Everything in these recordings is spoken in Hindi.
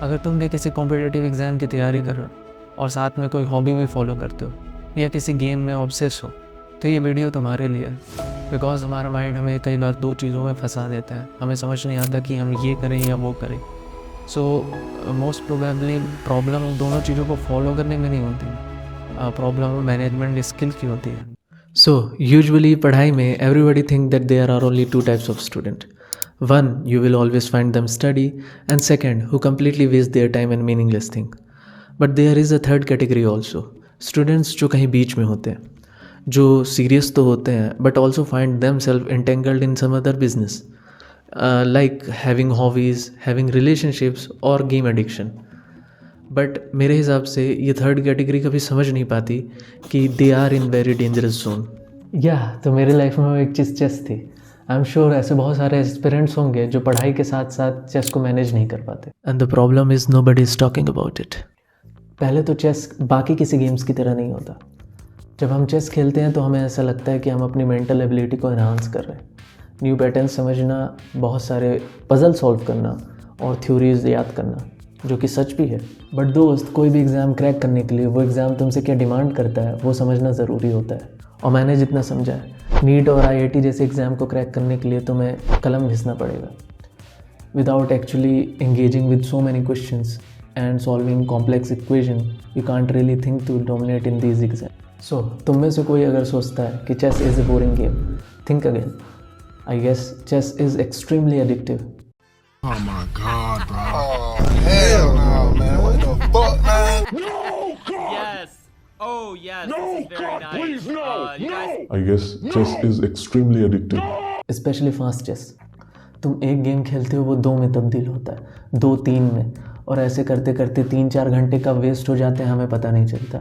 अगर तुम भी किसी कॉम्पिटिटिव एग्ज़ाम की तैयारी कर रहे हो और साथ में कोई हॉबी भी फॉलो करते हो या किसी गेम में ऑब्सेस हो, तो ये वीडियो तुम्हारे लिए है। बिकॉज हमारा माइंड हमें कई बार दो चीज़ों में फंसा देता है, हमें समझ नहीं आता कि हम ये करें या वो करें। सो मोस्ट प्रोबेबली प्रॉब्लम दोनों चीज़ों को फॉलो करने में नहीं होती, प्रॉब्लम मैनेजमेंट स्किल की होती है। So, usually पढ़ाई में everybody think that there are only two types of student. One, you will always find them study, and second, who completely waste their time in meaningless thing. But there is a third category also. Students जो कहीं बीच में होते हैं, जो serious तो होते हैं, but also find themselves entangled in some other business, like having hobbies, having relationships or game addiction. But मेरे हिसाब से ये थर्ड कैटेगरी कभी समझ नहीं पाती कि they are in very dangerous zone. तो मेरे लाइफ में वो एक चीज़ चेस थी। आई एम श्योर ऐसे बहुत सारे एस्पिरेंट्स होंगे जो पढ़ाई के साथ साथ चेस को मैनेज नहीं कर पाते। And the problem is nobody is talking about it. पहले तो चेस बाकी किसी गेम्स की तरह नहीं होता। जब हम चेस खेलते हैं तो हमें ऐसा लगता है कि हम अपनी मेंटल एबिलिटी को एनहांस कर रहे हैं। न्यू पैटर्न समझना, बहुत सारे पजल सॉल्व करना और थ्योरीज याद करना, जो कि सच भी है। बट दोस्त, कोई भी एग्ज़ाम क्रैक करने के लिए वो एग्ज़ाम तुमसे क्या डिमांड करता है वो समझना ज़रूरी होता है। और मैंने जितना समझा है, नीट और IIT जैसे एग्ज़ाम को क्रैक करने के लिए तुम्हें कलम घिसना पड़ेगा। Without actually engaging with so many questions and solving complex equation, you can't really think to dominate in these exam. So तुम में से कोई अगर सोचता है कि chess is a boring game, think again. I guess chess is extremely addictive. Oh my God, bro. Oh, hell no, man. What the fuck, man? No, God! Yes. Oh, yes. No, this is very God, nice. please, no, You no! guys, I guess chess is extremely addictive. Specially fast chess. तुम एक गेम खेलते हो, वो 2 में तब्दील होता है, 2-3 में, और ऐसे करते करते 3-4 घंटे कब वेस्ट हो जाते हैं हमें पता नहीं चलता।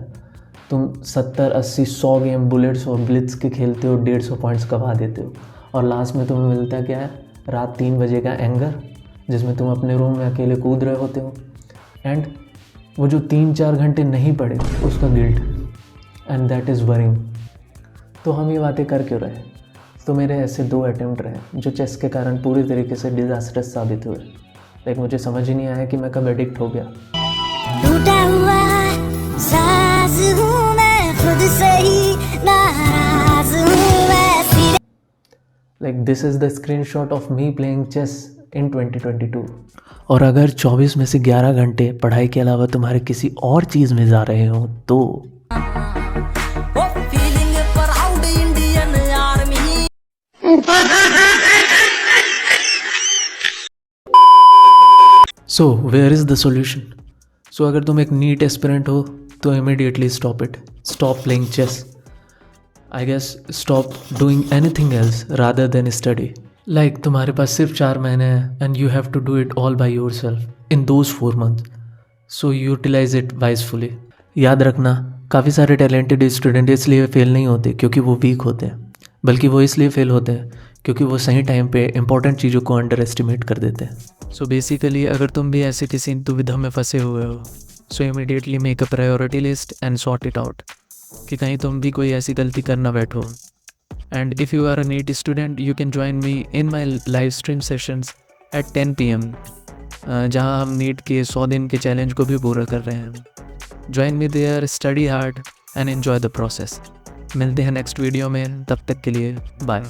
तुम 70, 80, 100 गेम बुलेट्स और ब्लिट्स के खेलते हो, 150 पॉइंट्स कमा देते हो, और लास्ट में तुम्हें मिलता क्या है? रात 3 बजे का एंगर, जिसमें तुम अपने रूम में अकेले कूद रहे होते हो, एंड वो जो 3-4 घंटे नहीं पड़े उसका guilt, and that is worrying. तो हम ये बातें कर क्यों रहे? तो मेरे ऐसे 2 अटेम्प्ट रहे जो चेस के कारण पूरी तरीके से डिज़ास्टरस साबित हुए। लाइक मुझे समझ ही नहीं आया कि मैं कब एडिक्ट हो गया। टूटा हुआ साज हूँ मैं, खुद से ही नाराज हूँ मैं। Like this is the screenshot of me playing chess in 2022। और अगर 24 में से 11 घंटे पढ़ाई के अलावा तुम्हारे किसी और चीज़ में जा रहे हो तो so where is the solution? So अगर तुम एक नीट एस्पिरेंट हो तो immediately stop it. Stop playing chess. I guess stop doing anything else rather than study. Like तुम्हारे पास सिर्फ 4 महीने हैं and you have to do it all by yourself in those 4 month. So utilize it wisefully. याद रखना, काफ़ी सारे टैलेंटेड स्टूडेंट इसलिए फेल नहीं होते क्योंकि वो वीक होते हैं, बल्कि वो इसलिए फेल होते हैं क्योंकि वो सही टाइम पे इंपॉर्टेंट चीज़ों को अंडर एस्टिमेट कर देते हैं। सो बेसिकली अगर तुम भी ऐसे किसी दुविधा में फंसे हुए हो, सो immediately make a priority list and sort it out, कि कहीं तुम भी कोई ऐसी गलती करना बैठो। And if you are a NEET student, you can join me in my live stream sessions at 10 PM, जहाँ हम नीट के 100 दिन के चैलेंज को भी पूरा कर रहे हैं। Join me there, study hard and enjoy the process। मिलते हैं नेक्स्ट वीडियो में, तब तक के लिए बाय।